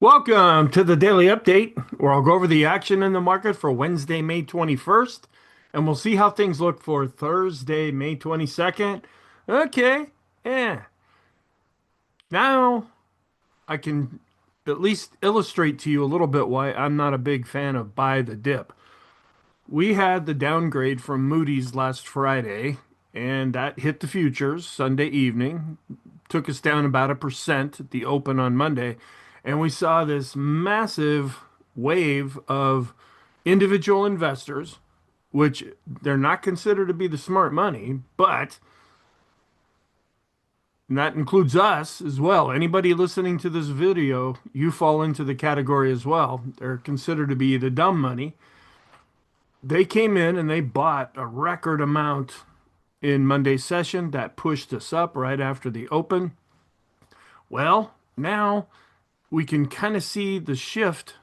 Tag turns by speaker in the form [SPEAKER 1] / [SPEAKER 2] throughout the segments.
[SPEAKER 1] Welcome to the daily update, where I'll go over the action in the market for Wednesday, May 21st, and we'll see how things look for Thursday, May 22nd. Okay, yeah. Now I can at least illustrate to you a little bit why I'm not a big fan of buy the dip. We had the downgrade from Moody's last Friday, and that hit the futures Sunday evening, took us down about 1% at the open on Monday, and we saw this massive wave of individual investors, which they're not considered to be the smart money, but that includes us as well. Anybody listening to this video, you fall into the category as well. They're considered to be the dumb money. They came in and they bought a record amount in Monday's session that pushed us up right after the open. Well, now we can kind of see the shift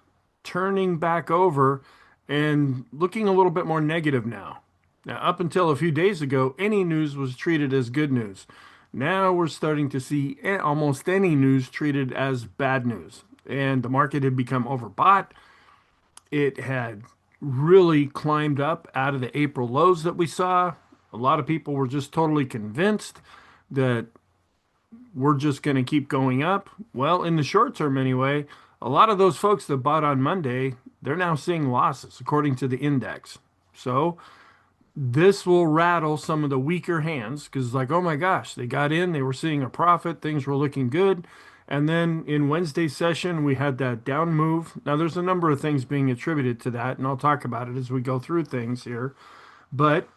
[SPEAKER 1] turning back over and looking a little bit more negative now. Now, up until a few days ago, any news was treated as good news. Now we're starting to see almost any news treated as bad news. And the market had become overbought. It had really climbed up out of the April lows that we saw. A lot of people were just totally convinced that we're just going to keep going up. Well, in the short term anyway, a lot of those folks that bought on Monday, they're now seeing losses according to the index. So this will rattle some of the weaker hands because, like, oh my gosh, they got in, they were seeing a profit, things were looking good. And then in Wednesday's session, we had that down move. Now, there's a number of things being attributed to that, and I'll talk about it as we go through things here. But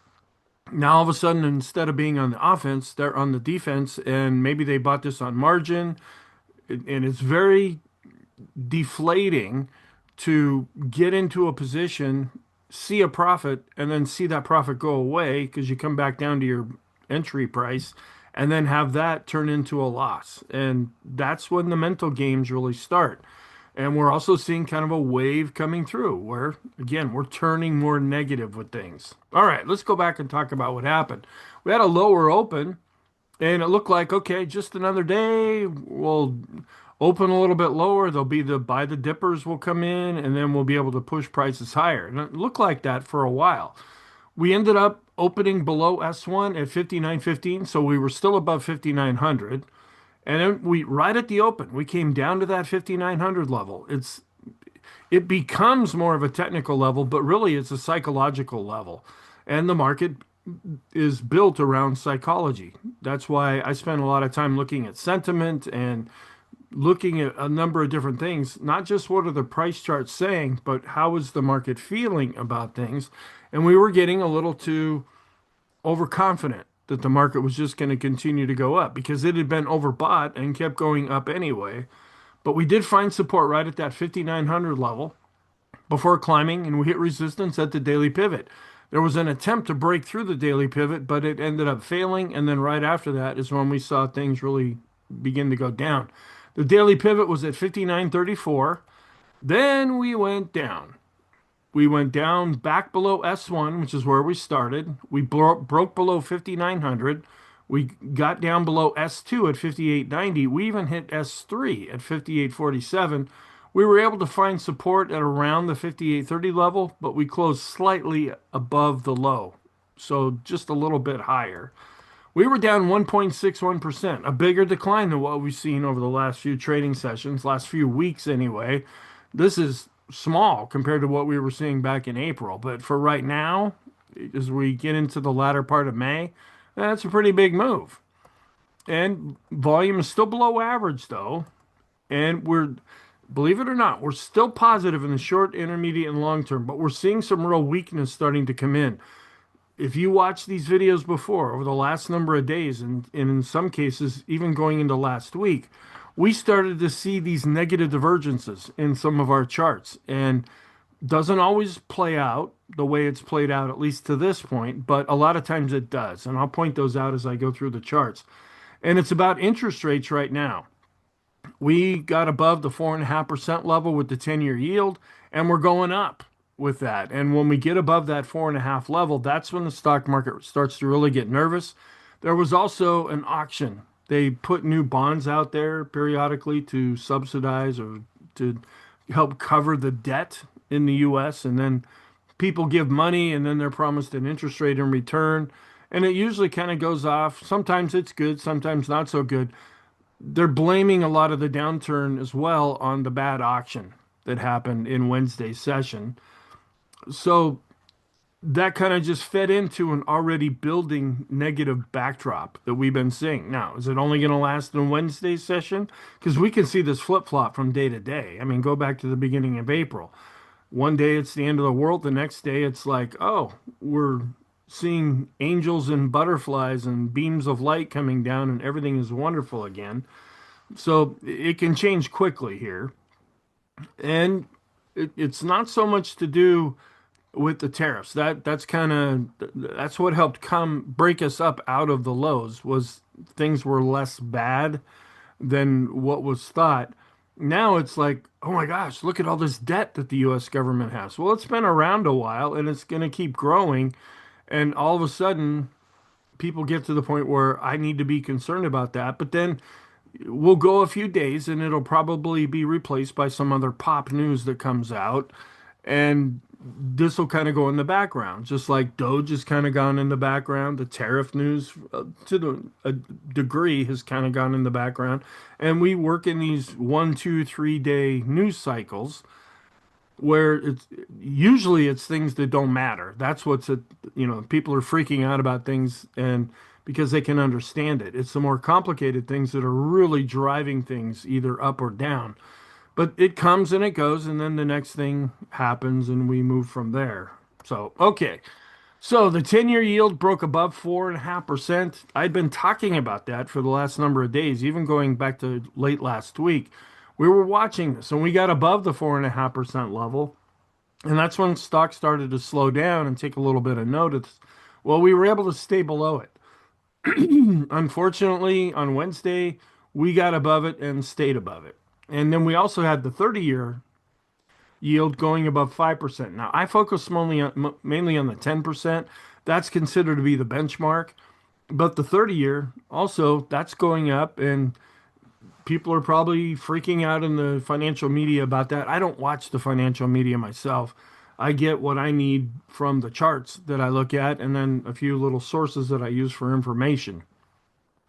[SPEAKER 1] now all of a sudden, instead of being on the offense, they're on the defense, and maybe they bought this on margin. And it's very deflating to get into a position, see a profit, and then see that profit go away because you come back down to your entry price and then have that turn into a loss. And that's when the mental games really start. And we're also seeing kind of a wave coming through where, again, we're turning more negative with things. All right, let's go back and talk about what happened. We had a lower open, and it looked like, okay, just another day. We'll open a little bit lower. There'll be the buy the dippers will come in, and then we'll be able to push prices higher. And it looked like that for a while. We ended up opening below S1 at 59.15, so we were still above 5,900. And then we right at the open, we came down to that 5,900 level. It becomes more of a technical level, but really it's a psychological level. And the market is built around psychology. That's why I spend a lot of time looking at sentiment and looking at a number of different things, not just what are the price charts saying, but how is the market feeling about things. And we were getting a little too overconfident that the market was just going to continue to go up because it had been overbought and kept going up anyway. But we did find support right at that 5,900 level before climbing, and we hit resistance at the daily pivot. There was an attempt to break through the daily pivot, but it ended up failing. And then right after that is when we saw things really begin to go down. The daily pivot was at 59.34. Then we went down. We went down back below S1, which is where we started. We broke below 5,900. We got down below S2 at 58.90. We even hit S3 at 58.47. We were able to find support at around the 58.30 level, but we closed slightly above the low, so just a little bit higher. We were down 1.61%, a bigger decline than what we've seen over the last few trading sessions, last few weeks anyway. This is small compared to what we were seeing back in April, but for right now, as we get into the latter part of May, that's a pretty big move. And volume is still below average though, and believe it or not, we're still positive in the short, intermediate, and long term, but we're seeing some real weakness starting to come in. If you watch these videos before, over the last number of days, and in some cases, even going into last week, we started to see these negative divergences in some of our charts. And doesn't always play out the way it's played out, at least to this point, but a lot of times it does. And I'll point those out as I go through the charts. And it's about interest rates right now. We got above the 4.5% level with the 10-year yield, and we're going up with that. And when we get above that 4.5 level, that's when the stock market starts to really get nervous. There was also an auction. They put new bonds out there periodically to subsidize or to help cover the debt in the US. And then people give money and then they're promised an interest rate in return. And it usually kind of goes off. Sometimes it's good, sometimes not so good. They're blaming a lot of the downturn as well on the bad auction that happened in Wednesday's session. So that kind of just fed into an already building negative backdrop that we've been seeing. Now, is it only going to last in Wednesday's session? Because we can see this flip-flop from day to day. I mean, go back to the beginning of April. One day it's the end of the world. The next day it's like, oh, we're seeing angels and butterflies and beams of light coming down and everything is wonderful again. So it can change quickly here. And it's not so much to do with the tariffs. That's what helped come break us up out of the lows was things were less bad than what was thought. Now it's like, oh my gosh, look at all this debt that the US government has. Well, it's been around a while and it's going to keep growing. And all of a sudden, people get to the point where I need to be concerned about that. But then we'll go a few days and it'll probably be replaced by some other pop news that comes out. And this will kind of go in the background, just like Doge has kind of gone in the background. The tariff news, a degree, has kind of gone in the background. And we work in these 1, 2, 3 day news cycles where it's things that don't matter. That's people are freaking out about things and because they can understand it. It's the more complicated things that are really driving things either up or down. But it comes and it goes, and then the next thing happens, and we move from there. So, okay. So the 10-year yield broke above 4.5%. I'd been talking about that for the last number of days, even going back to late last week. We were watching this, and we got above the 4.5% level. And that's when stocks started to slow down and take a little bit of notice. Well, we were able to stay below it. Unfortunately, on Wednesday, we got above it and stayed above it. And then we also had the 30-year yield going above 5%. Now, I focus mainly on the 10%. That's considered to be the benchmark. But the 30-year also, that's going up, and people are probably freaking out in the financial media about that. I don't watch the financial media myself. I get what I need from the charts that I look at and then a few little sources that I use for information.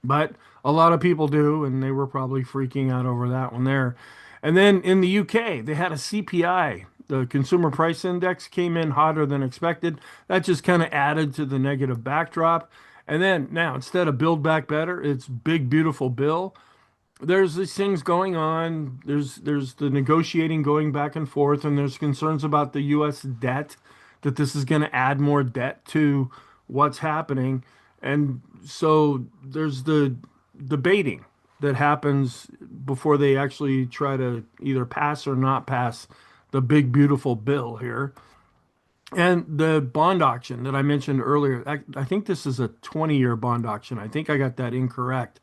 [SPEAKER 1] But a lot of people do, and they were probably freaking out over that one there. And then in the UK, they had a CPI. The Consumer Price Index came in hotter than expected. That just kind of added to the negative backdrop. And then now, instead of Build Back Better, it's Big Beautiful Bill. There's these things going on. There's the negotiating going back and forth, and there's concerns about the U.S. debt, that this is going to add more debt to what's happening. And so there's the debating that happens before they actually try to either pass or not pass the big, beautiful bill here. And the bond auction that I mentioned earlier, I think this is a 20-year bond auction. I think I got that incorrect.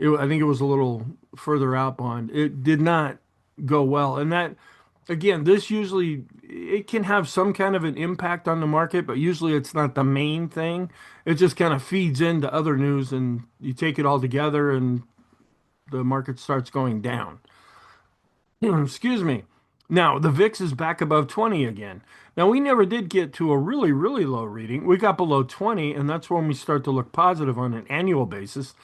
[SPEAKER 1] I think it was a little further out bond. It did not go well. And that, again, this usually, it can have some kind of an impact on the market, but usually it's not the main thing. It just kind of feeds into other news and you take it all together and the market starts going down. Excuse me. Now, the VIX is back above 20 again. Now, we never did get to a really, really low reading. We got below 20, and that's when we start to look positive on an annual basis.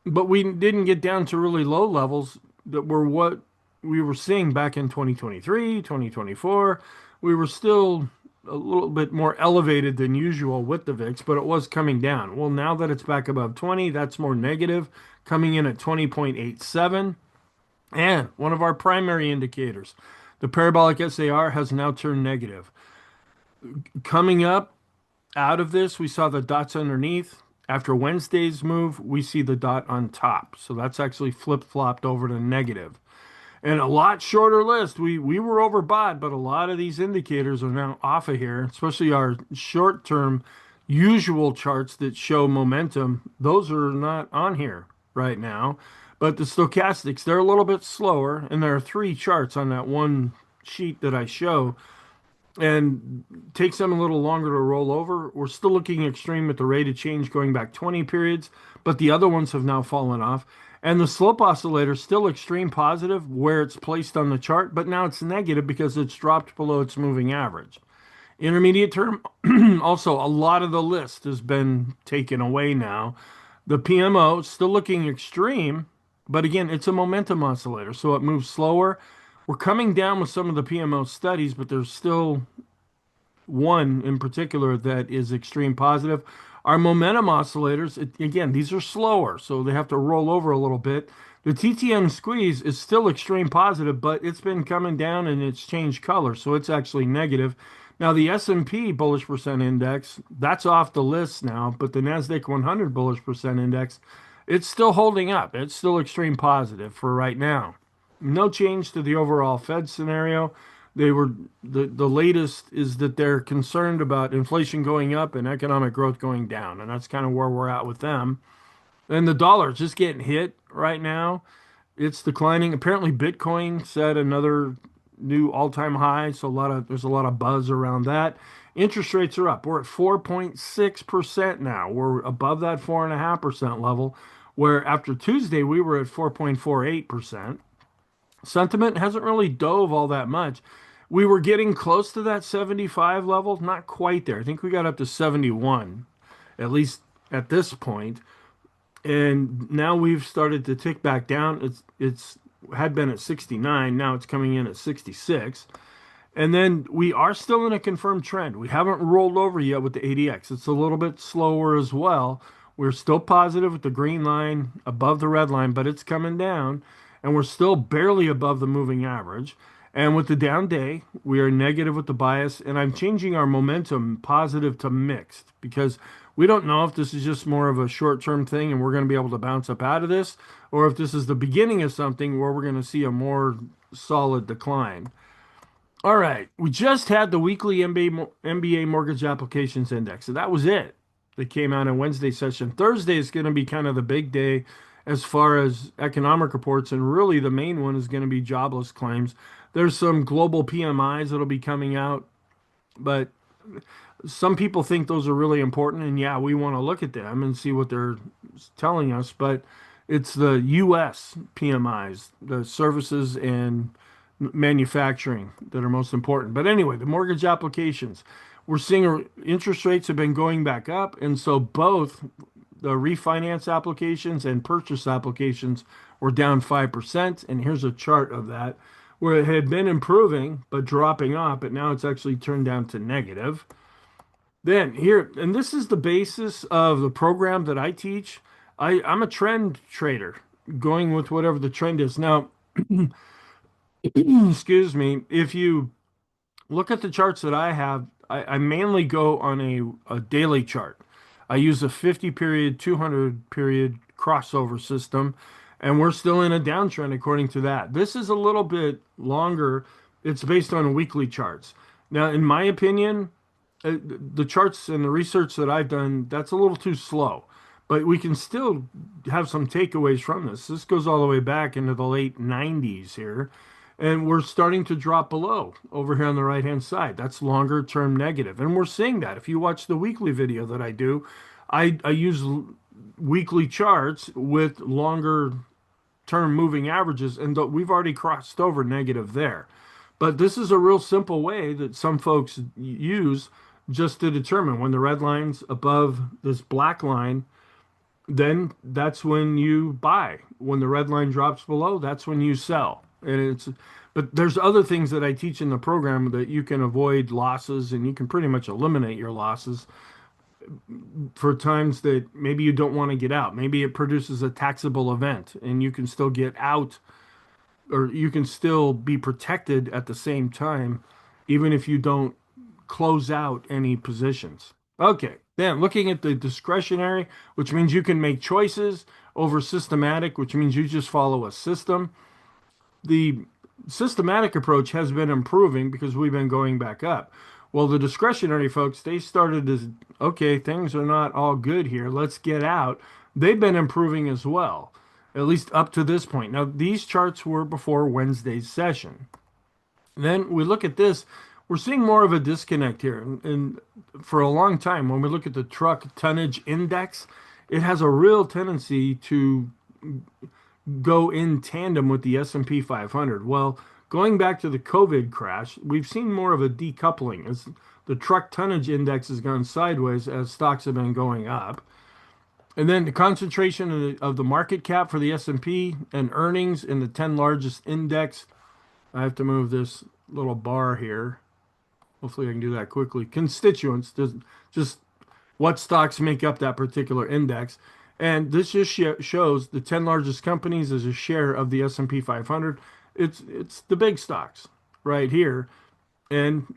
[SPEAKER 1] But we didn't get down to really low levels that were what we were seeing back in 2023, 2024. We were still a little bit more elevated than usual with the VIX, but it was coming down. Well, now that it's back above 20, that's more negative, coming in at 20.87. And one of our primary indicators, the parabolic SAR, has now turned negative. Coming up out of this, we saw the dots underneath. After Wednesday's move, we see the dot on top. So that's actually flip-flopped over to negative. And a lot shorter list. We were overbought, but a lot of these indicators are now off of here, especially our short-term usual charts that show momentum. Those are not on here right now. But the stochastics, they're a little bit slower, and there are 3 charts on that one sheet that I show. And takes them a little longer to roll over. We're still looking extreme at the rate of change going back 20 periods, but the other ones have now fallen off. And the slope oscillator is still extreme positive where it's placed on the chart, but now it's negative because it's dropped below its moving average. Intermediate term, also a lot of the list has been taken away now. The PMO is still looking extreme, but again, it's a momentum oscillator, so it moves slower. We're coming down with some of the PMO studies, but there's still one in particular that is extreme positive. Our momentum oscillators, again, these are slower, so they have to roll over a little bit. The TTM squeeze is still extreme positive, but it's been coming down and it's changed color, so it's actually negative. Now the S&P bullish percent index, that's off the list now, but the Nasdaq 100 bullish percent index, it's still holding up. It's still extreme positive for right now. No change to the overall Fed scenario. They were the latest is that they're concerned about inflation going up and economic growth going down, and that's kind of where we're at with them. And the dollar is just getting hit right now. It's declining. Apparently, Bitcoin set another new all-time high, so there's a lot of buzz around that. Interest rates are up. We're at 4.6% now. We're above that 4.5% level, where after Tuesday we were at 4.48%. Sentiment hasn't really dove all that much. We were getting close to that 75 level, not quite there. I think we got up to 71, at least at this point. And now we've started to tick back down. It's had been at 69, now it's coming in at 66. And then we are still in a confirmed trend. We haven't rolled over yet with the ADX. It's a little bit slower as well. We're still positive with the green line above the red line, but it's coming down. And we're still barely above the moving average. And with the down day, we are negative with the bias. And I'm changing our momentum positive to mixed because we don't know if this is just more of a short-term thing and we're going to be able to bounce up out of this, or if this is the beginning of something where we're going to see a more solid decline. All right, we just had the weekly MBA mortgage applications index, so that was it. That came out in Wednesday session. Thursday is going to be kind of the big day as far as economic reports, and really the main one is going to be jobless claims. There's some global PMIs that'll be coming out, but some people think those are really important, and yeah, we want to look at them and see what they're telling us, but it's the US PMIs, the services and manufacturing that are most important. But anyway, the mortgage applications, we're seeing interest rates have been going back up, and so both the refinance applications and purchase applications were down 5%. And here's a chart of that where it had been improving but dropping off, but now it's actually turned down to negative. Then here, and this is the basis of the program that I teach. I'm a trend trader, going with whatever the trend is. Now, excuse me, if you look at the charts that I have, I mainly go on a daily chart. I use a 50 period, 200 period crossover system, and we're still in a downtrend according to that. This is a little bit longer. It's based on weekly charts. Now, in my opinion, the charts and the research that I've done, that's a little too slow. But we can still have some takeaways from this. This goes all the way back into the late 90s here. And we're starting to drop below over here on the right-hand side. That's longer term negative. And we're seeing that. If you watch the weekly video that I do, I use weekly charts with longer term moving averages, and we've already crossed over negative there. But this is a real simple way that some folks use just to determine when the red line's above this black line, then that's when you buy. When the red line drops below, that's when you sell. But there's other things that I teach in the program that you can avoid losses, and you can pretty much eliminate your losses for times that maybe you don't want to get out. Maybe it produces a taxable event and you can still get out, or you can still be protected at the same time, even if you don't close out any positions. Okay, then looking at the discretionary, which means you can make choices, over systematic, which means you just follow a system. The systematic approach has been improving because we've been going back up. Well, the discretionary folks, they started as, okay, things are not all good here. Let's get out. They've been improving as well, at least up to this point. Now, these charts were before Wednesday's session. Then we look at this, we're seeing more of a disconnect here. And for a long time, when we look at the truck tonnage index, it has a real tendency to go in tandem with the S&P 500. Well, going back to the COVID crash, we've seen more of a decoupling as the truck tonnage index has gone sideways as stocks have been going up. And then the concentration of the market cap for the S&P and earnings in the 10 largest index. I have to move this little bar here. Hopefully I can do that quickly. Constituents, just what stocks make up that particular index. And this just shows the 10 largest companies as a share of the S&P 500. It's the big stocks right here. And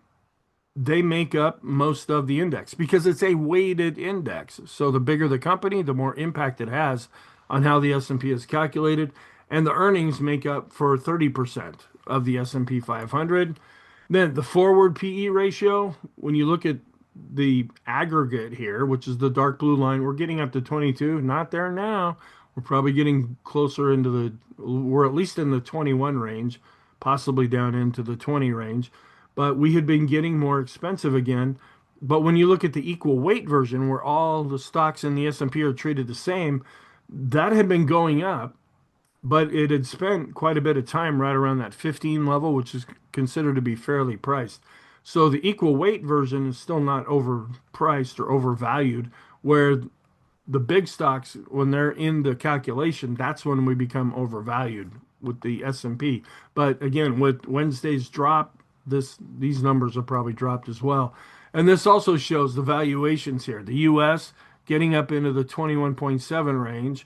[SPEAKER 1] they make up most of the index because it's a weighted index. So the bigger the company, the more impact it has on how the S&P is calculated. And the earnings make up for 30% of the S&P 500. Then the forward PE ratio, when you look at the aggregate here, which is the dark blue line, we're getting up to 22. Not there now. We're probably getting closer into we're at least in the 21 range, possibly down into the 20 range. But we had been getting more expensive again. But when you look at the equal weight version, where all the stocks in the S&P are treated the same, that had been going up, but it had spent quite a bit of time right around that 15 level, which is considered to be fairly priced. So the equal weight version is still not overpriced or overvalued, where the big stocks, when they're in the calculation, that's when we become overvalued with the S&P. But again, with Wednesday's drop, these numbers are probably dropped as well. And this also shows the valuations here. The US getting up into the 21.7 range.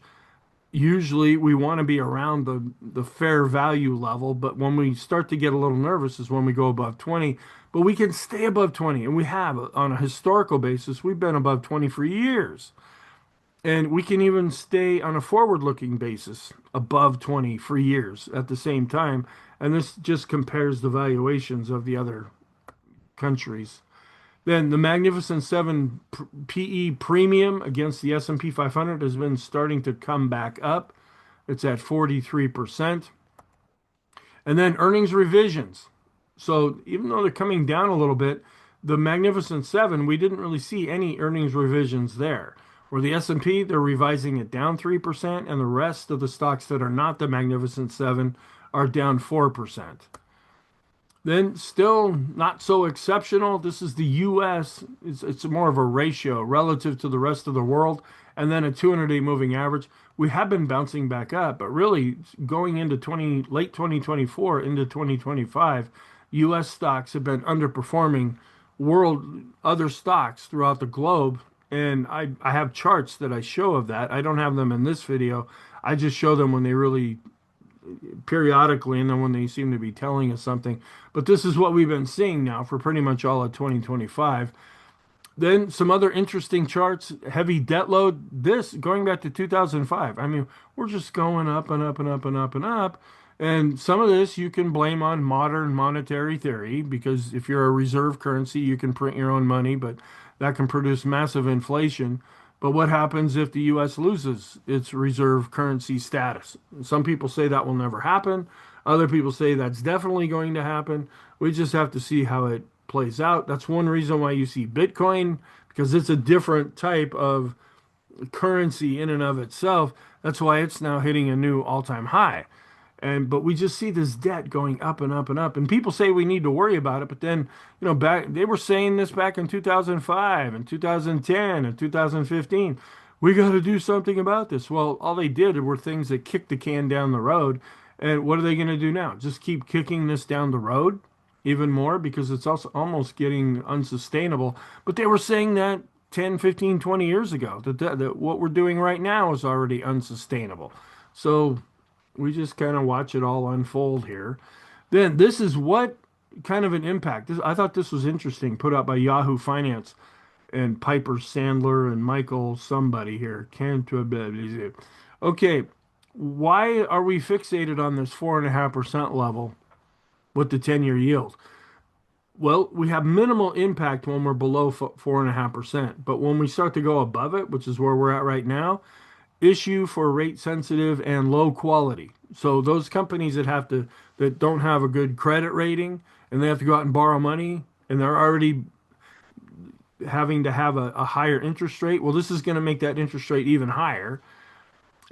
[SPEAKER 1] Usually we want to be around the fair value level, but when we start to get a little nervous is when we go above 20. But we can stay above 20, and we have on a historical basis, we've been above 20 for years. And we can even stay on a forward-looking basis above 20 for years at the same time. And this just compares the valuations of the other countries. Then the Magnificent Seven PE premium against the S&P 500 has been starting to come back up. It's at 43%. And then earnings revisions. So even though they're coming down a little bit, the Magnificent Seven, we didn't really see any earnings revisions there. Where the S&P, they're revising it down 3%, and the rest of the stocks that are not the Magnificent Seven are down 4%. Then still not so exceptional. This is the US. It's more of a ratio relative to the rest of the world. And then a 200-day moving average. We have been bouncing back up, but really going into late 2024 into 2025, US stocks have been underperforming other stocks throughout the globe. And I have charts that I show of that. I don't have them in this video. I just show them when they really periodically and then when they seem to be telling us something. But this is what we've been seeing now for pretty much all of 2025. Then some other interesting charts, heavy debt load. This going back to 2005. I mean, we're just going up and up and up and up and up. And some of this you can blame on modern monetary theory because if you're a reserve currency, you can print your own money, but that can produce massive inflation. But what happens if the US loses its reserve currency status? Some people say that will never happen. Other people say that's definitely going to happen. We just have to see how it plays out. That's one reason why you see Bitcoin, because it's a different type of currency in and of itself. That's why it's now hitting a new all-time high. But we just see this debt going up and up and up. And people say we need to worry about it, but then, they were saying this back in 2005 and 2010 and 2015. We got to do something about this. Well, all they did were things that kicked the can down the road. And what are they going to do now? Just keep kicking this down the road even more because it's also almost getting unsustainable. But they were saying that 10, 15, 20 years ago, that what we're doing right now is already unsustainable. So we just kind of watch it all unfold here. Then this is what kind of an impact. I thought this was interesting, put out by Yahoo Finance and Piper Sandler and Michael somebody here. Okay, why are we fixated on this 4.5% level with the 10-year yield? Well, we have minimal impact when we're below 4.5%, but when we start to go above it, which is where we're at right now, issue for rate sensitive and low quality. So those companies that don't have a good credit rating and they have to go out and borrow money and they're already having to have a higher interest rate. Well, this is going to make that interest rate even higher.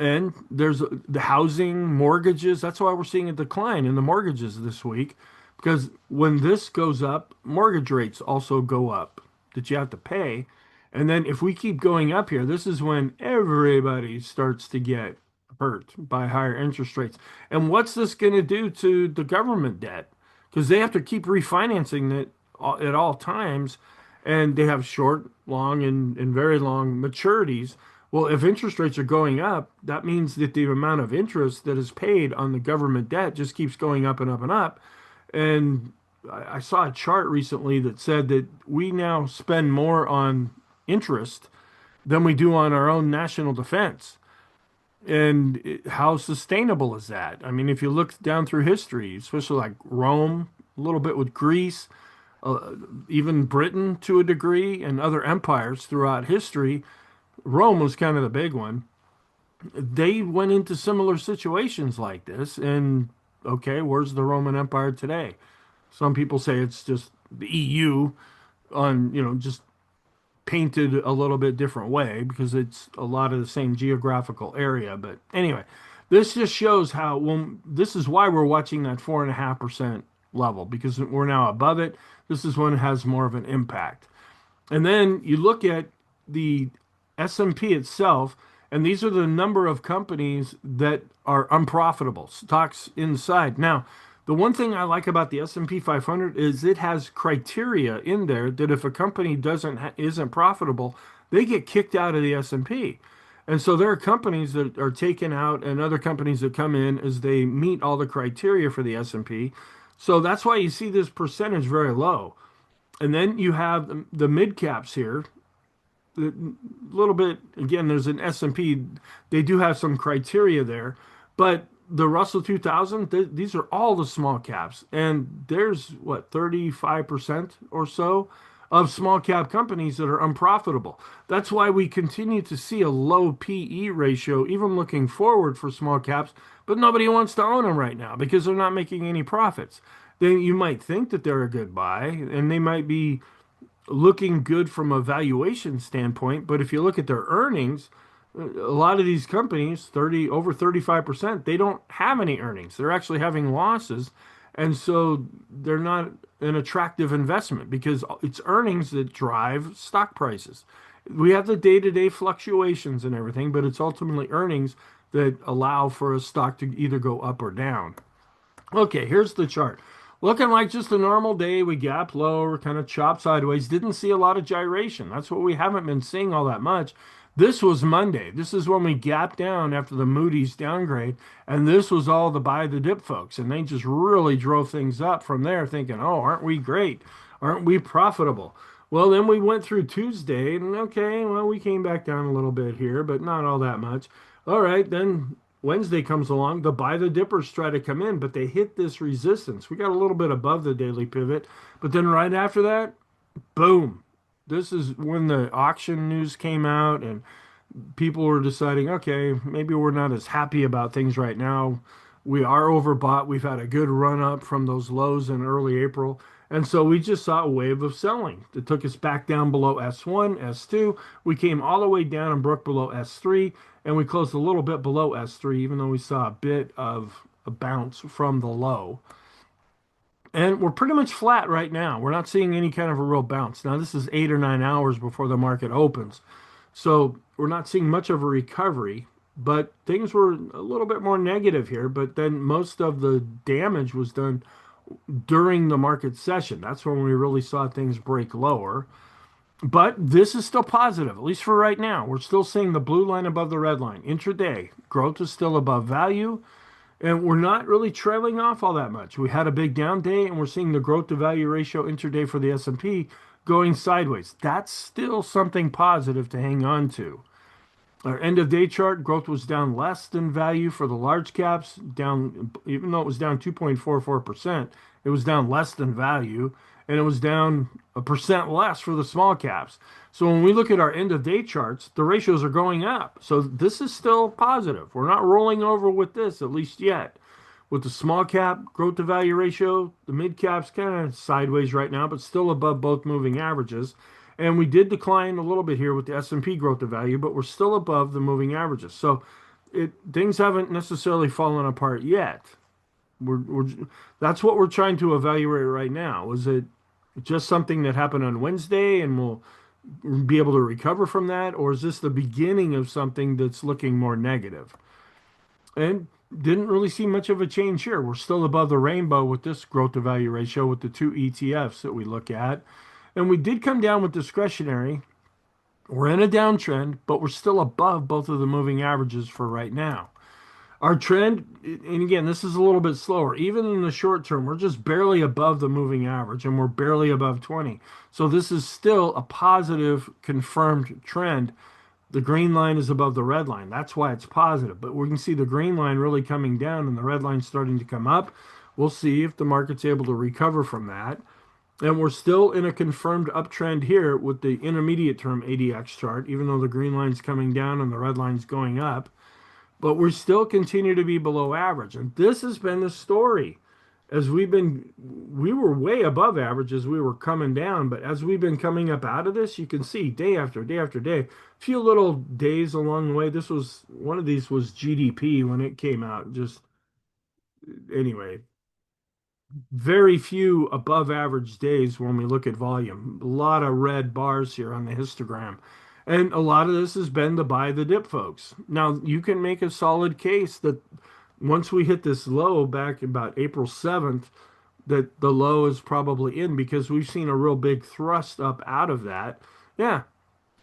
[SPEAKER 1] And there's the housing, mortgages. That's why we're seeing a decline in the mortgages this week, because when this goes up, mortgage rates also go up that you have to pay. And then if we keep going up here, this is when everybody starts to get hurt by higher interest rates. And what's this going to do to the government debt? Because they have to keep refinancing it at all times, and they have short, long, and very long maturities. Well, if interest rates are going up, that means that the amount of interest that is paid on the government debt just keeps going up and up and up. And I saw a chart recently that said that we now spend more on interest than we do on our own national defense. And how sustainable is that? I mean, if you look down through history, especially like Rome, a little bit with Greece, even Britain to a degree, and other empires throughout history, Rome was kind of the big one. They went into similar situations like this. And okay, where's the Roman Empire today? Some people say it's just the EU on, just painted a little bit different way because it's a lot of the same geographical area. But anyway, this just shows how, when this is why we're watching that 4.5% level, because we're now above it. This is when it has more of an impact. And then you look at the S&P itself, and these are the number of companies that are unprofitable, stocks inside. Now, the one thing I like about the S&P 500 is it has criteria in there that if a company isn't profitable, they get kicked out of the S&P. And so there are companies that are taken out and other companies that come in as they meet all the criteria for the S&P. So that's why you see this percentage very low. And then you have the mid caps here. A little bit, again, there's an S&P. They do have some criteria there, but the Russell 2000, these are all the small caps. And there's what, 35% or so of small cap companies that are unprofitable. That's why we continue to see a low PE ratio, even looking forward for small caps, but nobody wants to own them right now because they're not making any profits. Then you might think that they're a good buy and they might be looking good from a valuation standpoint, but if you look at their earnings, a lot of these companies, over 35%, they don't have any earnings. They're actually having losses, and so they're not an attractive investment because it's earnings that drive stock prices. We have the day-to-day fluctuations and everything, but it's ultimately earnings that allow for a stock to either go up or down. Okay, here's the chart. Looking like just a normal day. We gapped lower, kind of chopped sideways. Didn't see a lot of gyration. That's what we haven't been seeing all that much. This was Monday. This is when we gapped down after the Moody's downgrade. And this was all the buy the dip folks. And they just really drove things up from there, thinking, oh, aren't we great? Aren't we profitable? Well, then we went through Tuesday, and okay, well, we came back down a little bit here, but not all that much. All right, then Wednesday comes along, the buy the dippers try to come in, but they hit this resistance. We got a little bit above the daily pivot, but then right after that, boom. This is when the auction news came out and people were deciding, okay, maybe we're not as happy about things right now. We are overbought. We've had a good run up from those lows in early April. And so we just saw a wave of selling that took us back down below S1, S2. We came all the way down and broke below S3, and we closed a little bit below S3, even though we saw a bit of a bounce from the low. And we're pretty much flat right now. We're not seeing any kind of a real bounce. Now, this is 8 or 9 hours before the market opens. So we're not seeing much of a recovery, but things were a little bit more negative here. But then most of the damage was done during the market session. That's when we really saw things break lower. But this is still positive, at least for right now. We're still seeing the blue line above the red line. Intraday, growth is still above value. And we're not really trailing off all that much. We had a big down day, and we're seeing the growth to value ratio intraday for the S&P going sideways. That's still something positive to hang on to. Our end of day chart, growth was down less than value for the large caps, down, even though it was down 2.44%, it was down less than value, and it was down 1% less for the small caps. So when we look at our end of day charts, the ratios are going up. So this is still positive. We're not rolling over with this, at least yet. With the small cap growth to value ratio, the mid caps kind of sideways right now, but still above both moving averages. And we did decline a little bit here with the S&P growth to value, but we're still above the moving averages. So things haven't necessarily fallen apart yet. We're that's what we're trying to evaluate right now. Was it just something that happened on Wednesday and we'll be able to recover from that, or is this the beginning of something that's looking more negative? And didn't really see much of a change here. We're still above the rainbow with this growth to value ratio with the two ETFs that we look at. And we did come down with discretionary. We're in a downtrend, but we're still above both of the moving averages for right now. Our trend, and again, this is a little bit slower. Even in the short term, we're just barely above the moving average and we're barely above 20. So this is still a positive confirmed trend. The green line is above the red line. That's why it's positive. But we can see the green line really coming down and the red line starting to come up. We'll see if the market's able to recover from that. And we're still in a confirmed uptrend here with the intermediate term ADX chart, even though the green line's coming down and the red line's going up. But we still continue to be below average. And this has been the story. We were way above average as we were coming down, but as we've been coming up out of this, you can see day after day after day, a few little days along the way. One of these was GDP when it came out. Just anyway, very few above average days when we look at volume. A lot of red bars here on the histogram. And a lot of this has been to buy the dip, folks. Now, you can make a solid case that once we hit this low back about April 7th, that the low is probably in because we've seen a real big thrust up out of that. Yeah,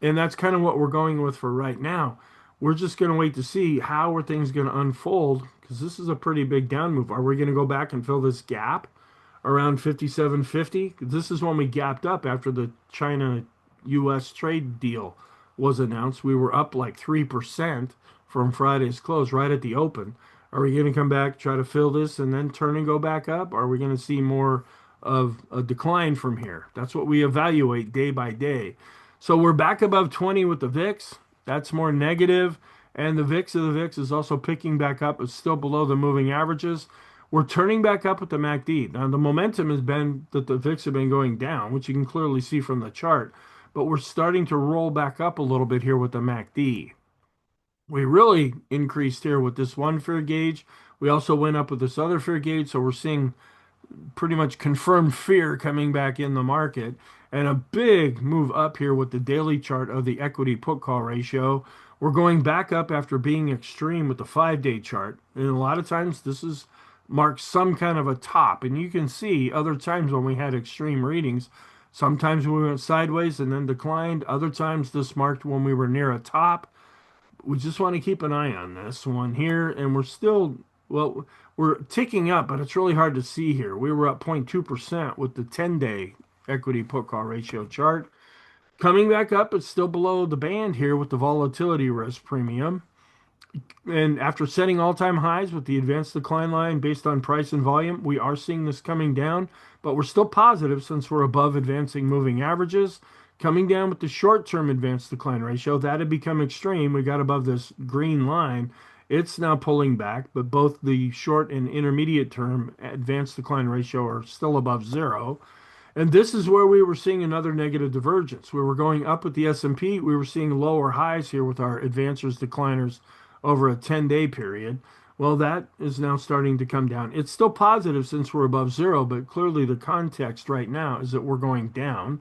[SPEAKER 1] and that's kind of what we're going with for right now. We're just going to wait to see how are things going to unfold because this is a pretty big down move. Are we going to go back and fill this gap around 57.50? This is when we gapped up after the China US trade deal was announced. We were up like 3% from Friday's close right at the open. Are we going to come back, try to fill this, and then turn and go back up? Or are we going to see more of a decline from here? That's what we evaluate day by day. So we're back above 20 with the VIX. That's more negative. And the VIX of the VIX is also picking back up. It's still below the moving averages. We're turning back up with the MACD. Now, the momentum has been that the VIX have been going down, which you can clearly see from the chart. But we're starting to roll back up a little bit here with the MACD. We really increased here with this one fear gauge. We also went up with this other fear gauge. So we're seeing pretty much confirmed fear coming back in the market and a big move up here with the daily chart of the equity put call ratio. We're going back up after being extreme with the 5-day chart. And a lot of times this is marks some kind of a top. And you can see other times when we had extreme readings, sometimes we went sideways and then declined. Other times this marked when we were near a top. We just want to keep an eye on this one here. And we're still, well, we're ticking up, but it's really hard to see here. We were up 0.2% with the 10-day equity put call ratio chart. Coming back up, it's still below the band here with the volatility risk premium. And after setting all-time highs with the advanced decline line based on price and volume, we are seeing this coming down, but we're still positive since we're above advancing moving averages. Coming down with the short-term advanced decline ratio, that had become extreme. We got above this green line. It's now pulling back, but both the short and intermediate term advanced decline ratio are still above zero. And this is where we were seeing another negative divergence. We were going up with the S&P. We were seeing lower highs here with our advancers, decliners over a 10-day period. Well, that is now starting to come down. It's still positive since we're above zero, but clearly the context right now is that we're going down.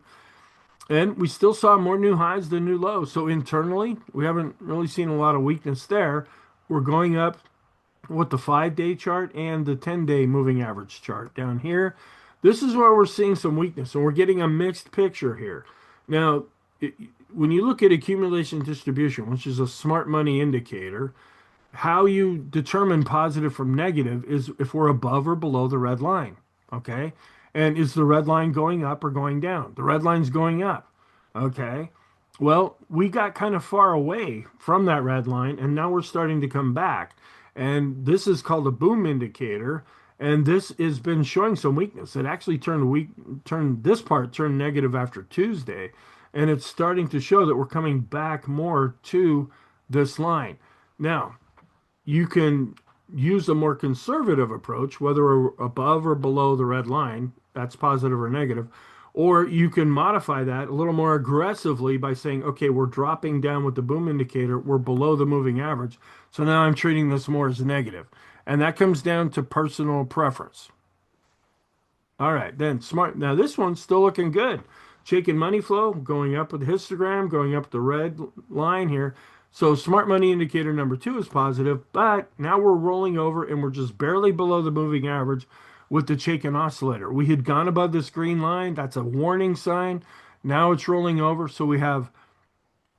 [SPEAKER 1] And we still saw more new highs than new lows. So internally, we haven't really seen a lot of weakness there. We're going up with the 5-day chart and the 10-day moving average chart down here. This is where we're seeing some weakness, and we're getting a mixed picture here. Now, when you look at accumulation distribution, which is a smart money indicator, how you determine positive from negative is if we're above or below the red line, okay? And is the red line going up or going down? The red line's going up, okay? Well, we got kind of far away from that red line, and now we're starting to come back. And this is called a boom indicator, and this has been showing some weakness. It actually turned negative after Tuesday, and it's starting to show that we're coming back more to this line. Now, you can use a more conservative approach, whether we're above or below the red line, that's positive or negative, Or you can modify that a little more aggressively by saying, okay, we're dropping down with the boom indicator. We're below the moving average. So now I'm treating this more as negative. And that comes down to personal preference. All right, then smart. Now this one's still looking good. Chaikin money flow going up with the histogram, going up the red line here. So smart money indicator number two is positive, but now we're rolling over and we're just barely below the moving average with the Chaikin oscillator. We had gone above this green line. That's a warning sign. Now it's rolling over. So we have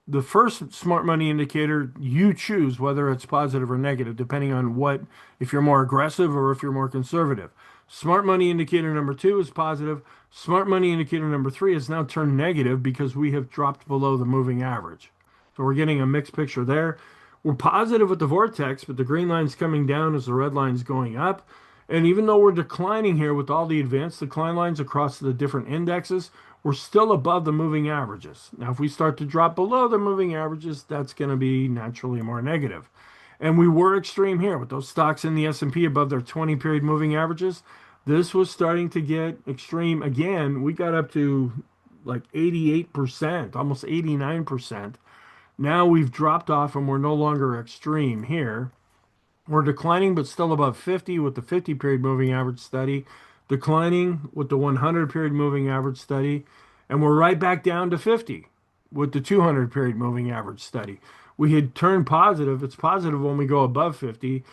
[SPEAKER 1] the first smart money indicator, you choose whether it's positive or negative, depending on what, if you're more aggressive or if you're more conservative. Smart money indicator number two is positive. Smart money indicator number three has now turned negative because we have dropped below the moving average. So we're getting a mixed picture there. We're positive with the vortex, but the green line's coming down as the red line's going up. And even though we're declining here with all the advanced decline lines across the different indexes, we're still above the moving averages. Now, if we start to drop below the moving averages, that's going to be naturally more negative. And we were extreme here with those stocks in the S&P above their 20-period moving averages. This was starting to get extreme again. We got up to like 88%, almost 89%. Now we've dropped off and we're no longer extreme here. We're declining, but still above 50 with the 50-period moving average study, declining with the 100-period moving average study, and we're right back down to 50 with the 200-period moving average study. We had turned positive. It's positive when we go above 50.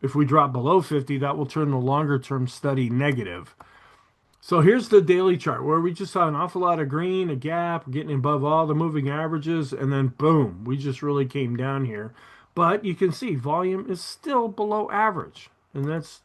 [SPEAKER 1] If we drop below 50, that will turn the longer-term study negative. So here's the daily chart where we just saw an awful lot of green, a gap, getting above all the moving averages, and then boom, we just really came down here. But you can see volume is still below average, and that's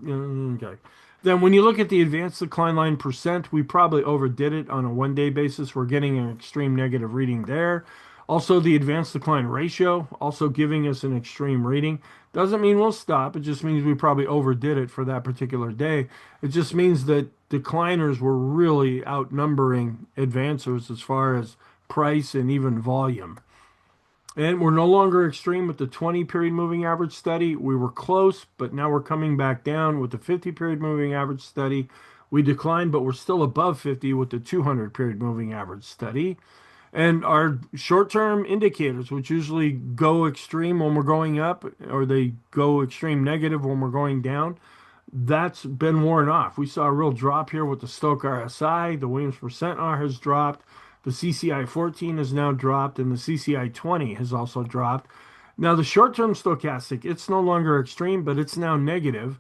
[SPEAKER 1] okay. Then when you look at the advanced decline line percent, we probably overdid it on a one-day basis. We're getting an extreme negative reading there. Also, the advanced decline ratio, also giving us an extreme reading. Doesn't mean we'll stop. It just means we probably overdid it for that particular day. It just means that decliners were really outnumbering advancers as far as price and even volume. And we're no longer extreme with the 20-period moving average study. We were close, but now we're coming back down with the 50-period moving average study. We declined, but we're still above 50 with the 200-period moving average study. And our short-term indicators, which usually go extreme when we're going up, or they go extreme negative when we're going down, that's been worn off. We saw a real drop here with the Stochk RSI. The Williams percent R has dropped. The CCI 14 has now dropped, and the CCI 20 has also dropped. Now, the short-term stochastic, it's no longer extreme, but it's now negative.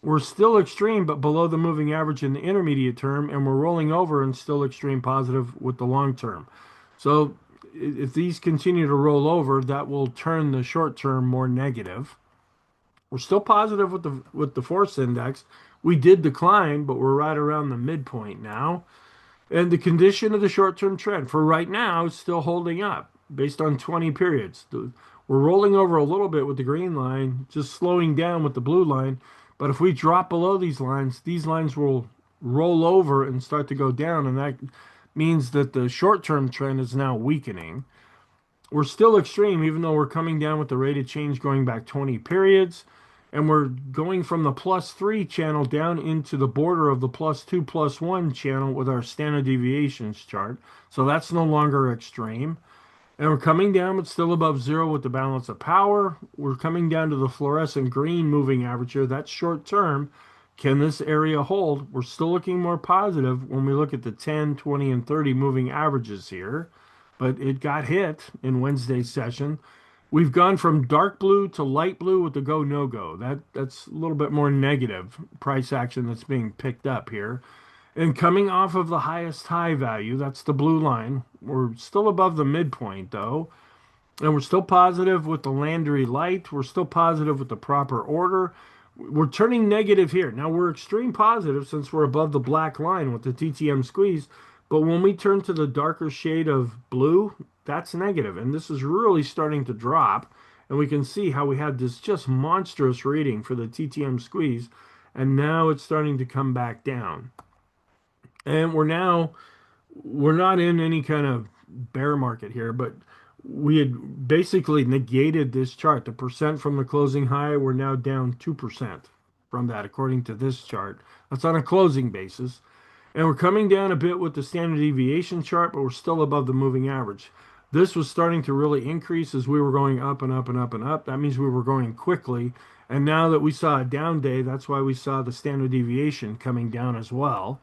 [SPEAKER 1] We're still extreme, but below the moving average in the intermediate term, and we're rolling over and still extreme positive with the long term. So if these continue to roll over, that will turn the short term more negative. We're still positive with the force index. We did decline, but we're right around the midpoint now. And the condition of the short-term trend for right now is still holding up based on 20 periods. We're rolling over a little bit with the green line, just slowing down with the blue line. But if we drop below these lines will roll over and start to go down, and that means that the short-term trend is now weakening. We're still extreme, even though we're coming down with the rate of change going back 20 periods. And we're going from the +3 channel down into the border of the +2, +1 channel with our standard deviations chart. So that's no longer extreme. And we're coming down, but still above zero with the balance of power. We're coming down to the fluorescent green moving average here. That's short term. Can this area hold? We're still looking more positive when we look at the 10, 20, and 30 moving averages here. But it got hit in Wednesday's session. We've gone from dark blue to light blue with the go, no go. That's a little bit more negative price action that's being picked up here. And coming off of the highest high value, that's the blue line. We're still above the midpoint though. And we're still positive with the Landry light. We're still positive with the proper order. We're turning negative here. Now we're extreme positive since we're above the black line with the TTM squeeze. But when we turn to the darker shade of blue, that's negative. And this is really starting to drop. And we can see how we had this just monstrous reading for the TTM squeeze. And now it's starting to come back down. And we're not in any kind of bear market here, but we had basically negated this chart. The percent from the closing high, we're now down 2% from that, according to this chart. That's on a closing basis. And we're coming down a bit with the standard deviation chart, but we're still above the moving average. This was starting to really increase as we were going up and up and up and up. That means we were going quickly. And now that we saw a down day, that's why we saw the standard deviation coming down as well.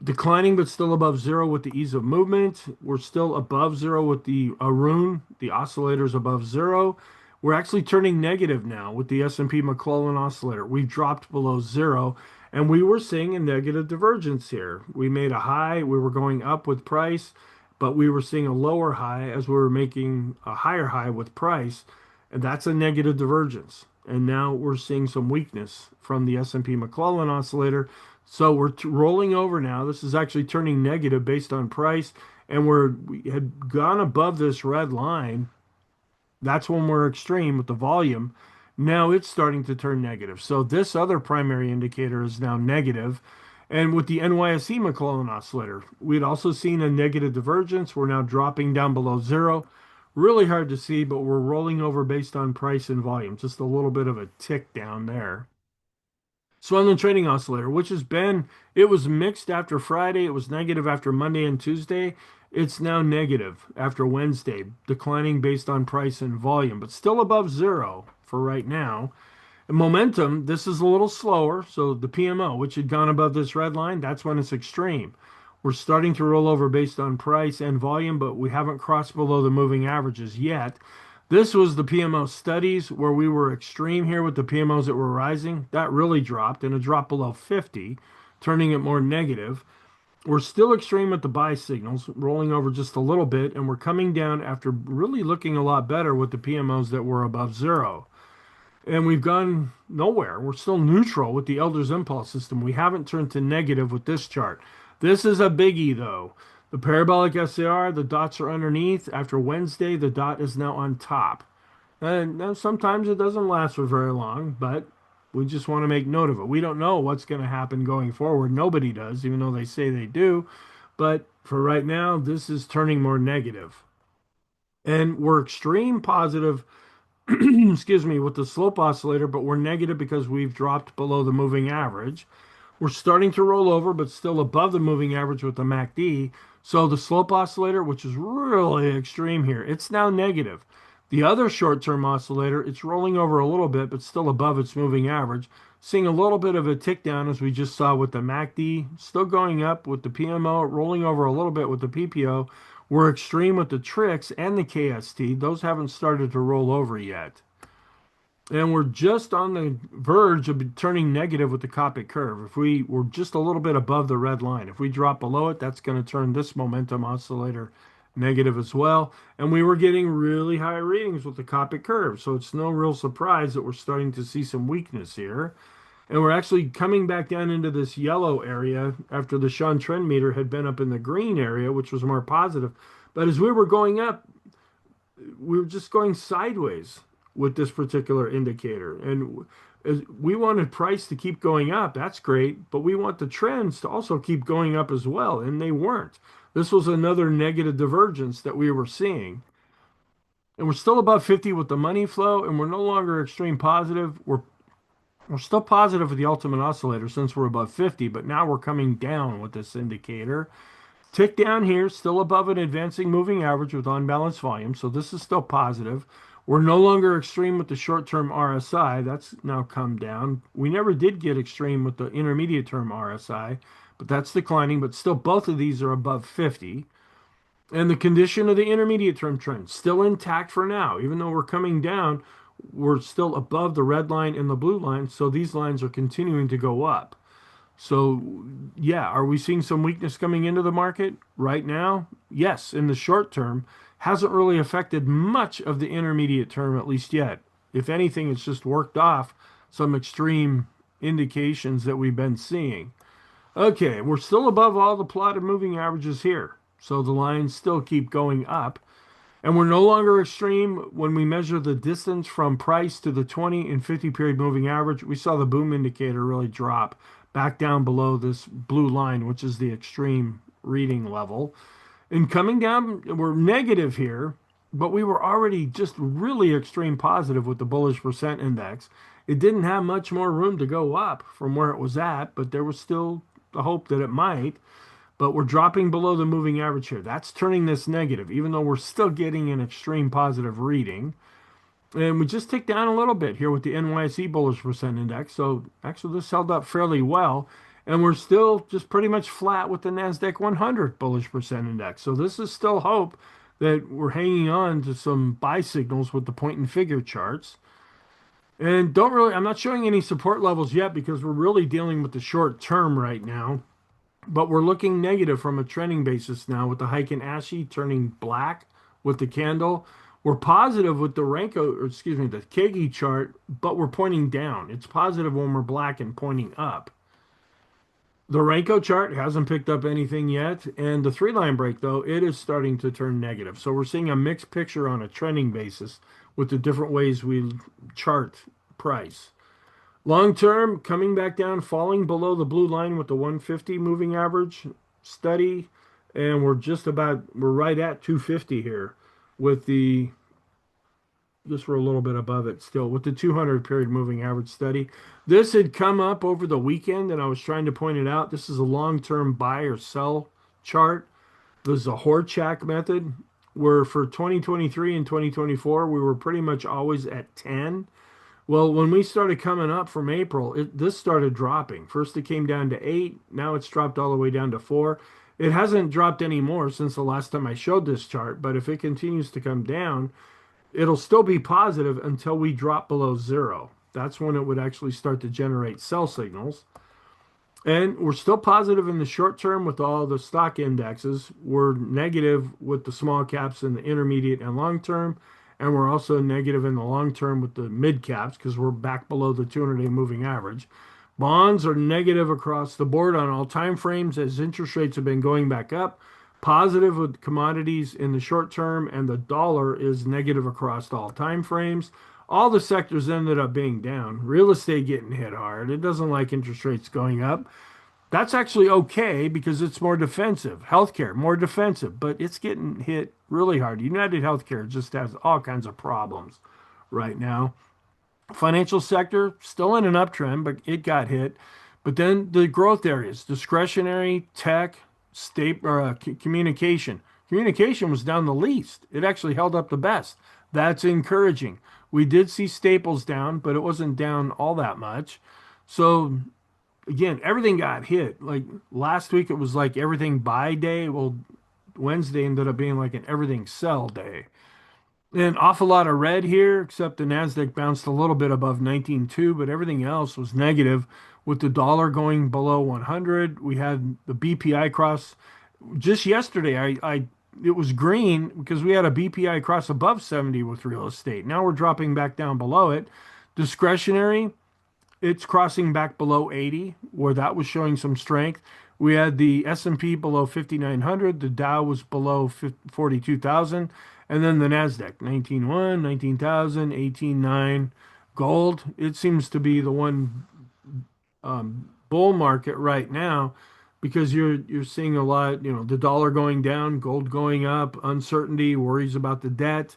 [SPEAKER 1] Declining, but still above zero with the ease of movement. We're still above zero with the Arun, the oscillator's above zero. We're actually turning negative now with the S&P McClellan oscillator. We've dropped below zero, and we were seeing a negative divergence here. We made a high, we were going up with price, but we were seeing a lower high as we were making a higher high with price, and that's a negative divergence. And now we're seeing some weakness from the S&P McClellan oscillator. So we're rolling over now. This is actually turning negative based on price, and we had gone above this red line. That's when we're extreme with the volume. Now it's starting to turn negative. So this other primary indicator is now negative. And with the NYSE McClellan oscillator, we'd also seen a negative divergence. We're now dropping down below zero. Really hard to see, but we're rolling over based on price and volume. Just a little bit of a tick down there. So on the trading oscillator, which has been, it was mixed after Friday, it was negative after Monday and Tuesday. It's now negative after Wednesday, declining based on price and volume, but still above zero for right now. And momentum, this is a little slower. So the PMO, which had gone above this red line, that's when it's extreme. We're starting to roll over based on price and volume, but we haven't crossed below the moving averages yet. This was the PMO studies where we were extreme here with the PMOs that were rising. That really dropped and it dropped below 50, turning it more negative. We're still extreme with the buy signals, rolling over just a little bit, and we're coming down after really looking a lot better with the PMOs that were above zero. And we've gone nowhere. We're still neutral with the Elder's Impulse system. We haven't turned to negative with this chart. This is a biggie, though. The parabolic SAR, the dots are underneath. After Wednesday, the dot is now on top. And now sometimes it doesn't last for very long, but we just want to make note of it. We don't know what's going to happen going forward. Nobody does, even though they say they do. But for right now, this is turning more negative. And we're extreme positive, excuse me, with the slope oscillator, but we're negative because we've dropped below the moving average. We're starting to roll over, but still above the moving average with the MACD. So the slope oscillator, which is really extreme here, it's now negative. The other short-term oscillator, it's rolling over a little bit, but still above its moving average. Seeing a little bit of a tick down as we just saw with the MACD, still going up with the PMO, rolling over a little bit with the PPO. We're extreme with the TRIX and the KST. Those haven't started to roll over yet. And we're just on the verge of turning negative with the Copic curve. If we were just a little bit above the red line, if we drop below it, that's going to turn this momentum oscillator negative as well. And we were getting really high readings with the Copic curve. So it's no real surprise that we're starting to see some weakness here. And we're actually coming back down into this yellow area after the Sean trend meter had been up in the green area, which was more positive. But as we were going up, we were just going sideways with this particular indicator. And we wanted price to keep going up. That's great. But we want the trends to also keep going up as well. And they weren't. This was another negative divergence that we were seeing. And we're still above 50 with the money flow. And we're no longer extreme positive. We're still positive with the ultimate oscillator since we're above 50. But now we're coming down with this indicator. Tick down here, still above an advancing moving average with unbalanced volume. So this is still positive. We're no longer extreme with the short-term RSI. That's now come down. We never did get extreme with the intermediate-term RSI, but that's declining. But still, both of these are above 50. And the condition of the intermediate-term trend still intact for now. Even though we're coming down, we're still above the red line and the blue line. So these lines are continuing to go up. So, yeah, are we seeing some weakness coming into the market right now? Yes, in the short term. Hasn't really affected much of the intermediate term, at least yet. If anything, it's just worked off some extreme indications that we've been seeing. Okay, we're still above all the plotted moving averages here. So the lines still keep going up. And we're no longer extreme when we measure the distance from price to the 20 and 50 period moving average. We saw the boom indicator really drop back down below this blue line, which is the extreme reading level. And coming down, we're negative here, but we were already just really extreme positive with the bullish percent index. It didn't have much more room to go up from where it was at, but there was still the hope that it might, but we're dropping below the moving average here. That's turning this negative, even though we're still getting an extreme positive reading. And we just ticked down a little bit here with the NYSE bullish percent index. So actually this held up fairly well. And we're still just pretty much flat with the NASDAQ 100 bullish percent index. So this is still hope that we're hanging on to some buy signals with the point and figure charts. And I'm not showing any support levels yet because we're really dealing with the short term right now. But we're looking negative from a trending basis now with the Heiken Ashi turning black with the candle. We're positive with the Renko, or excuse me, the Kegi chart, but we're pointing down. It's positive when we're black and pointing up. The Renko chart hasn't picked up anything yet, and the three-line break, though, it is starting to turn negative. So we're seeing a mixed picture on a trending basis with the different ways we chart price. Long term, coming back down, falling below the blue line with the 150 moving average study, and we're right at 250 here with the, just we're a little bit above it still with the 200 period moving average study. This had come up over the weekend, and I was trying to point it out. This is a long-term buy or sell chart. This is a Horchak method, where for 2023 and 2024, we were pretty much always at 10. Well, when we started coming up from April, this started dropping. First, it came down to 8. Now it's dropped all the way down to 4. It hasn't dropped any more since the last time I showed this chart, but if it continues to come down, it'll still be positive until we drop below 0. That's when it would actually start to generate sell signals. And we're still positive in the short term with all the stock indexes. We're negative with the small caps in the intermediate and long term. And we're also negative in the long term with the mid caps because we're back below the 200-day moving average. Bonds are negative across the board on all time frames as interest rates have been going back up. Positive with commodities in the short term, and the dollar is negative across all time frames. All the sectors ended up being down. Real estate getting hit hard. It doesn't like interest rates going up. That's actually okay because it's more defensive. Healthcare, more defensive, but it's getting hit really hard. United Healthcare just has all kinds of problems right now. Financial sector, still in an uptrend, but it got hit. But then the growth areas, discretionary, tech, state, or communication. Communication was down the least. It actually held up the best. That's encouraging. We did see staples down, but it wasn't down all that much. So again, everything got hit. Like last week, it was like everything buy day. Well, Wednesday ended up being like an everything sell day. An awful lot of red here, except the NASDAQ bounced a little bit above 19.2, but everything else was negative with the dollar going below 100. We had the BPI cross just yesterday. It was green because we had a BPI cross above 70 with real estate. Now we're dropping back down below it. Discretionary, it's crossing back below 80, where that was showing some strength. We had the S&P below 5,900. The Dow was below 42,000. And then the NASDAQ, 19.1, 19,000, 18.9. Gold, it seems to be the one bull market right now because you're seeing a lot, the dollar going down, gold going up, uncertainty, worries about the debt.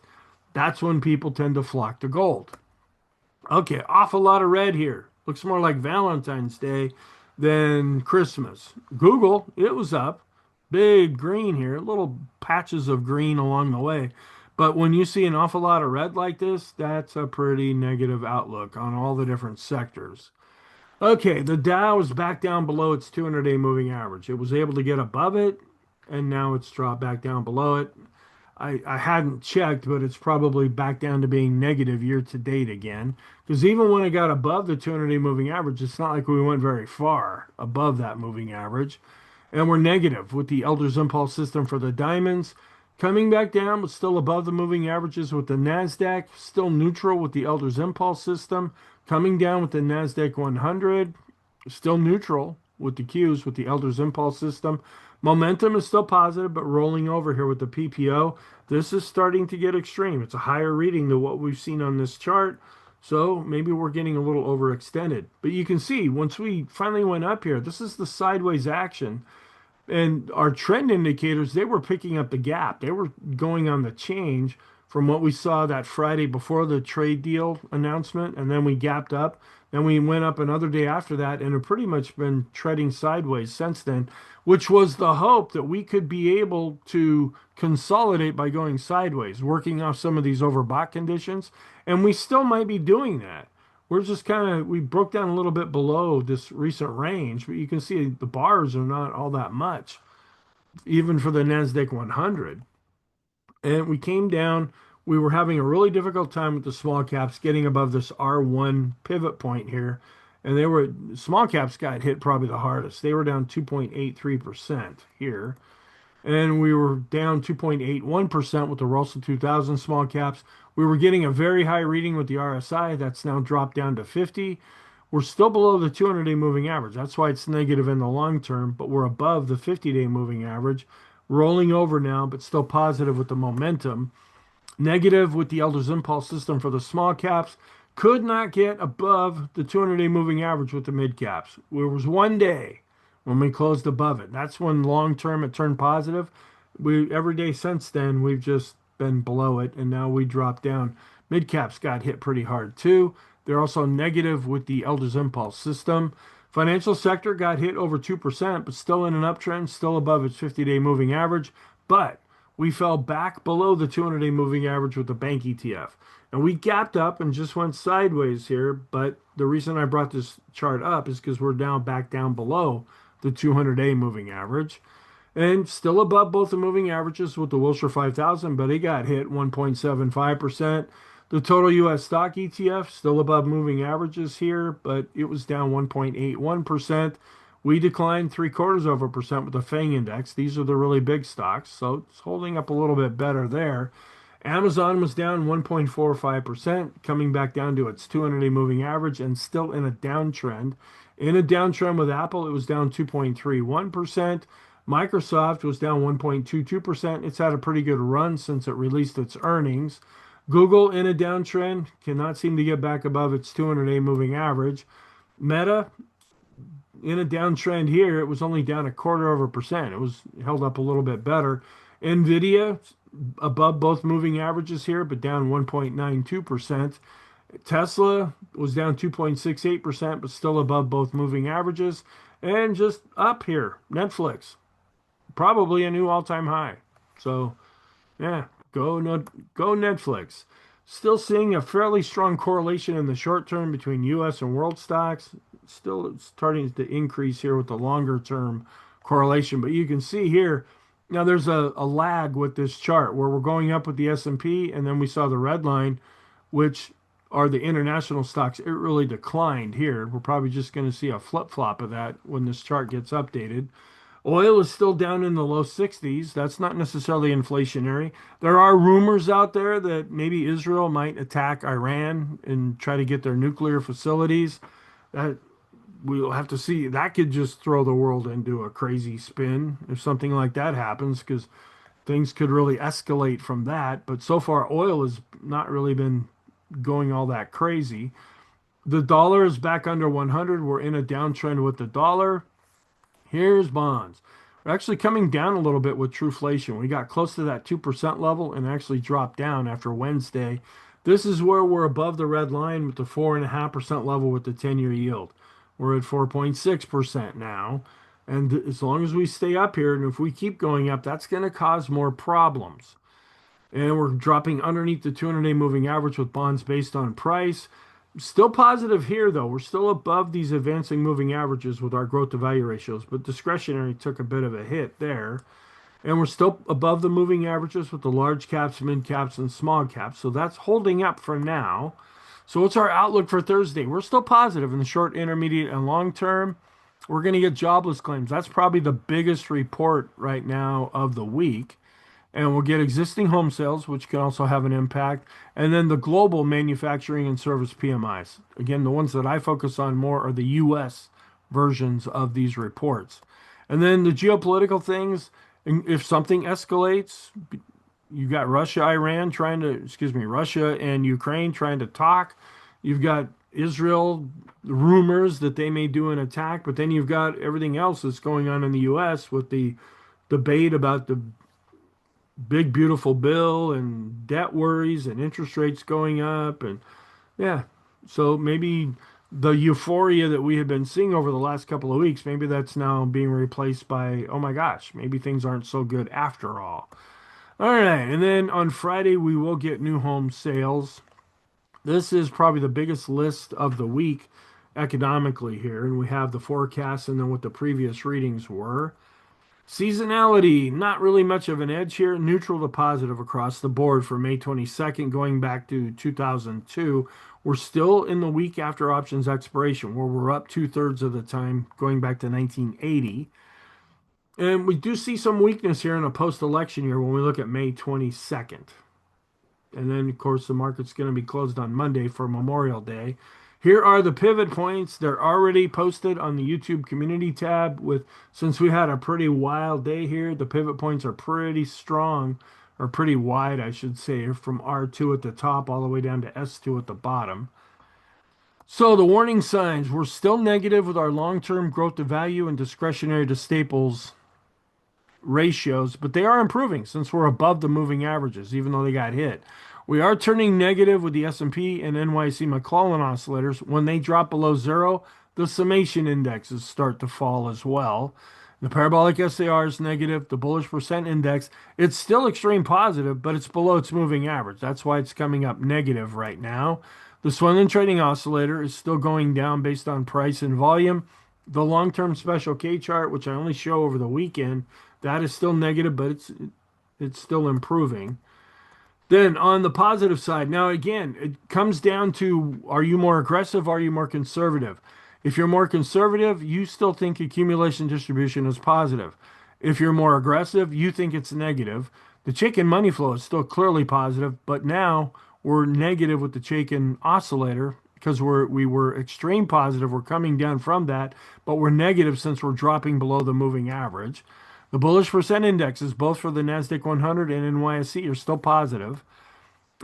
[SPEAKER 1] That's when people tend to flock to gold. Okay, awful lot of red here. Looks more like Valentine's Day than Christmas. Google, it was up. Big green here, little patches of green along the way. But when you see an awful lot of red like this, that's a pretty negative outlook on all the different sectors. Okay, the Dow is back down below its 200-day moving average. It was able to get above it, and now it's dropped back down below it. I hadn't checked, but it's probably back down to being negative year to date again. Because even when it got above the 200-day moving average, it's not like we went very far above that moving average. And we're negative with the Elder's Impulse system for the diamonds. Coming back down, but still above the moving averages with the NASDAQ. Still neutral with the Elder's Impulse system. Coming down with the NASDAQ 100. Still neutral with the Qs with the Elder's Impulse system. Momentum is still positive, but rolling over here with the PPO. This is starting to get extreme. It's a higher reading than what we've seen on this chart. So maybe we're getting a little overextended. But you can see once we finally went up here, this is the sideways action. And our trend indicators, they were picking up the gap. They were going on the change from what we saw that Friday before the trade deal announcement, and then we gapped up. Then we went up another day after that and have pretty much been treading sideways since then, which was the hope that we could be able to consolidate by going sideways, working off some of these overbought conditions. And we still might be doing that. We're just we broke down a little bit below this recent range, but you can see the bars are not all that much, even for the NASDAQ 100. And we came down. We were having a really difficult time with the small caps getting above this R1 pivot point here. And small caps got hit probably the hardest. They were down 2.83% here. And we were down 2.81% with the Russell 2000 small caps. We were getting a very high reading with the RSI. That's now dropped down to 50. We're still below the 200-day moving average. That's why it's negative in the long term, but we're above the 50-day moving average. Rolling over now, but still positive with the momentum. Negative with the Elder's Impulse system for the small caps. Could not get above the 200-day moving average with the mid caps. There was one day when we closed above it. That's when long term it turned positive. Every day since then we've just been below it, and now we dropped down. Mid caps got hit pretty hard too. They're also negative with the Elder's Impulse system. Financial sector got hit over 2%, but still in an uptrend, still above its 50-day moving average. But we fell back below the 200-day moving average with the bank ETF. And we gapped up and just went sideways here. But the reason I brought this chart up is because we're now back down below the 200-day moving average. And still above both the moving averages with the Wilshire 5000, but it got hit 1.75%. The total U.S. stock ETF still above moving averages here, but it was down 1.81%. We declined 0.75% with the FANG index. These are the really big stocks, so it's holding up a little bit better there. Amazon was down 1.45%, coming back down to its 200-day moving average and still in a downtrend. In a downtrend with Apple, it was down 2.31%. Microsoft was down 1.22%. It's had a pretty good run since it released its earnings. Google in a downtrend, cannot seem to get back above its 200-day moving average. Meta in a downtrend here, it was only down 0.25%. It was held up a little bit better. Nvidia above both moving averages here, but down 1.92%. Tesla was down 2.68%, but still above both moving averages. And just up here, Netflix, probably a new all-time high. So, yeah, go Netflix. Still seeing a fairly strong correlation in the short term between U.S. and world stocks. Still it's starting to increase here with the longer term correlation. But you can see here, now there's a lag with this chart where we're going up with the S&P, and then we saw the red line, which are the international stocks. It really declined here. We're probably just going to see a flip-flop of that when this chart gets updated. Oil is still down in the low 60s. That's not necessarily inflationary. There are rumors out there that maybe Israel might attack Iran and try to get their nuclear facilities. That we'll have to see. That could just throw the world into a crazy spin if something like that happens, because things could really escalate from that. But so far, oil has not really been going all that crazy. The dollar is back under 100. We're in a downtrend with the dollar. Here's bonds. We're actually coming down a little bit with Trueflation. We got close to that 2% level and actually dropped down after Wednesday. This is where we're above the red line with the 4.5% level with the 10-year yield. We're at 4.6% now. And as long as we stay up here, and if we keep going up, that's going to cause more problems. And we're dropping underneath the 200-day moving average with bonds based on price. Still positive here, though. We're still above these advancing moving averages with our growth to value ratios, but discretionary took a bit of a hit there. And we're still above the moving averages with the large caps, mid caps, and small caps. So that's holding up for now. So what's our outlook for Thursday? We're still positive in the short, intermediate, and long term. We're going to get jobless claims. That's probably the biggest report right now of the week. And we'll get existing home sales, which can also have an impact. And then the global manufacturing and service PMIs. Again, the ones that I focus on more are the U.S. versions of these reports. And then the geopolitical things, if something escalates, you got Russia and Ukraine trying to talk. You've got Israel rumors that they may do an attack, but then you've got everything else that's going on in the U.S. with the debate about the big beautiful bill and debt worries and interest rates going up. And yeah, so maybe the euphoria that we have been seeing over the last couple of weeks, maybe that's now being replaced by, oh my gosh, maybe things aren't so good after all. All right, and then on Friday we will get new home sales. This is probably the biggest list of the week economically here, and we have the forecast and then what the previous readings were. Seasonality, not really much of an edge here. Neutral to positive across the board for May 22nd, going back to 2002. We're still in the week after options expiration, where we're up two-thirds of the time, going back to 1980. And we do see some weakness here in a post-election year when we look at May 22nd. And then, of course, the market's going to be closed on Monday for Memorial Day. Here are the pivot points. They're already posted on the YouTube community tab. Since we had a pretty wild day here, the pivot points are pretty strong, or pretty wide, I should say, from R2 at the top all the way down to S2 at the bottom. So the warning signs, we're still negative with our long-term growth to value and discretionary to staples ratios, but they are improving since we're above the moving averages, even though they got hit. We are turning negative with the S&P and NYSE McClellan oscillators. When they drop below zero, the summation indexes start to fall as well. The parabolic SAR is negative. The bullish percent index, it's still extreme positive, but it's below its moving average. That's why it's coming up negative right now. The swing trading oscillator is still going down based on price and volume. The long-term special K chart, which I only show over the weekend, that is still negative, but it's still improving. Then on the positive side, now again, it comes down to, are you more aggressive? Are you more conservative? If you're more conservative, you still think accumulation distribution is positive. If you're more aggressive, you think it's negative. The Chaikin money flow is still clearly positive, but now we're negative with the Chaikin oscillator because we were extreme positive. We're coming down from that, but we're negative since we're dropping below the moving average. The bullish percent indexes, both for the NASDAQ 100 and NYSE, are still positive.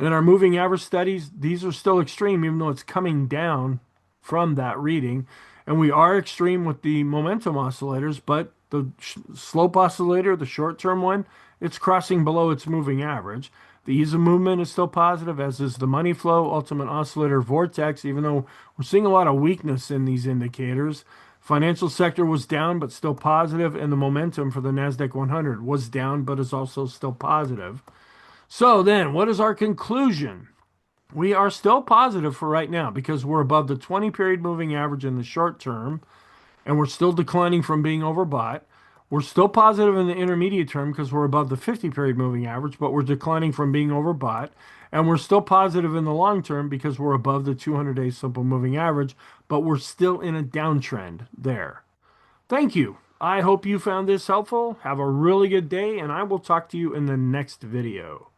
[SPEAKER 1] In our moving average studies, these are still extreme, even though it's coming down from that reading. And we are extreme with the momentum oscillators, but the slope oscillator, the short-term one, it's crossing below its moving average. The ease of movement is still positive, as is the money flow, ultimate oscillator vortex, even though we're seeing a lot of weakness in these indicators. Financial sector was down, but still positive, and the momentum for the NASDAQ 100 was down, but is also still positive. So then, what is our conclusion? We are still positive for right now because we're above the 20 period moving average in the short term, and we're still declining from being overbought. We're still positive in the intermediate term because we're above the 50 period moving average, but we're declining from being overbought. And we're still positive in the long term because we're above the 200-day simple moving average, but we're still in a downtrend there. Thank you. I hope you found this helpful. Have a really good day, and I will talk to you in the next video.